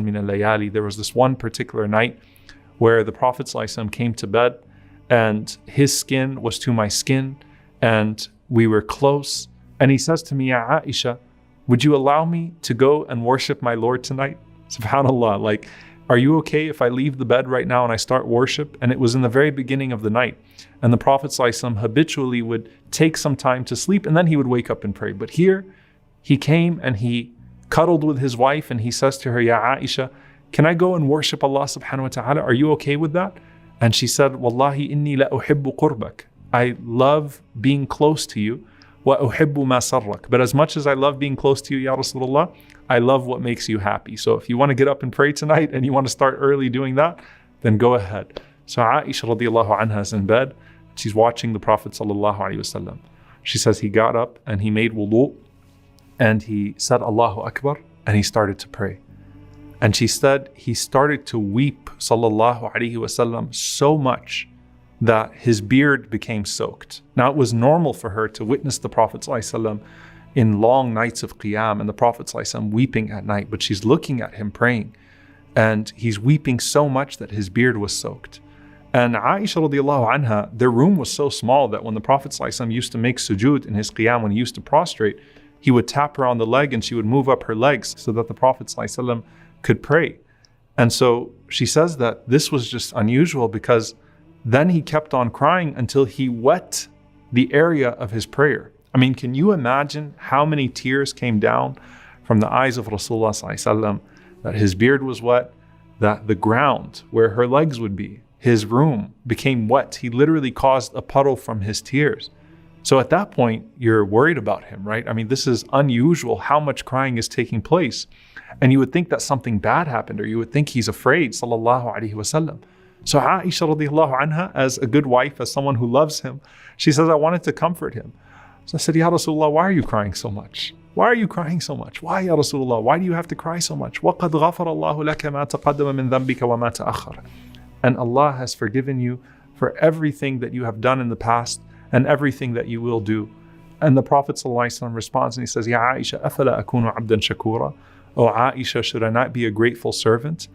min al-layali. There was this one particular night where the Prophet ﷺ came to bed and his skin was to my skin and we were close. And he says to me, Ya Aisha, would you allow me to go and worship my Lord tonight? SubhanAllah, like, are you okay if I leave the bed right now and I start worship? And it was in the very beginning of the night. And the Prophet ﷺ habitually would take some time to sleep and then he would wake up and pray. But here, he came and he cuddled with his wife and he says to her, Ya Aisha, can I go and worship Allah subhanahu wa ta'ala? Are you okay with that? And she said, Wallahi inni la uhibbu qurbak. I love being close to you. Wa uhibbu ma sarrak. But as much as I love being close to you, Ya Rasulullah, I love what makes you happy. So if you want to get up and pray tonight and you want to start early doing that, then go ahead. So Aisha radiallahu anha is in bed. She's watching the Prophet sallallahu alaihi wasallam. She says he got up and he made wudu and he said Allahu Akbar and he started to pray. And she said he started to weep sallallahu alaihi wasallam so much that his beard became soaked. Now it was normal for her to witness the Prophet ﷺ in long nights of qiyam and the Prophet ﷺ weeping at night, but she's looking at him praying and he's weeping so much that his beard was soaked. And Aisha radiallahu anha, their room was so small that when the Prophet ﷺ used to make sujood in his qiyam, when he used to prostrate, he would tap her on the leg and she would move up her legs so that the Prophet ﷺ could pray. And so she says that this was just unusual because then he kept on crying until he wet the area of his prayer. I mean, can you imagine how many tears came down from the eyes of Rasulullah ﷺ, that his beard was wet, that the ground where her legs would be, his room became wet. He literally caused a puddle from his tears. So at that point, you're worried about him, right? I mean, this is unusual how much crying is taking place. And you would think that something bad happened, or you would think he's afraid, sallallahu alaihi wasallam. So Aisha radiallahu anha, as a good wife, as someone who loves him, she says, I wanted to comfort him. So I said, Ya Rasulullah, why are you crying so much? Why are you crying so much? Why, Ya Rasulullah? Why do you have to cry so much? وَقَدْ غَفَرَ اللَّهُ لَكَ مَا تَقَدَّمَ مِنْ ذَنْبِكَ وَمَا تَأَخَّرَ. And Allah has forgiven you for everything that you have done in the past and everything that you will do. And the Prophet ﷺ responds and he says, Ya Aisha, أَفَلَا أَكُونُ عَبْدًا شَكُورًا? Oh Aisha, should I not be a grateful servant?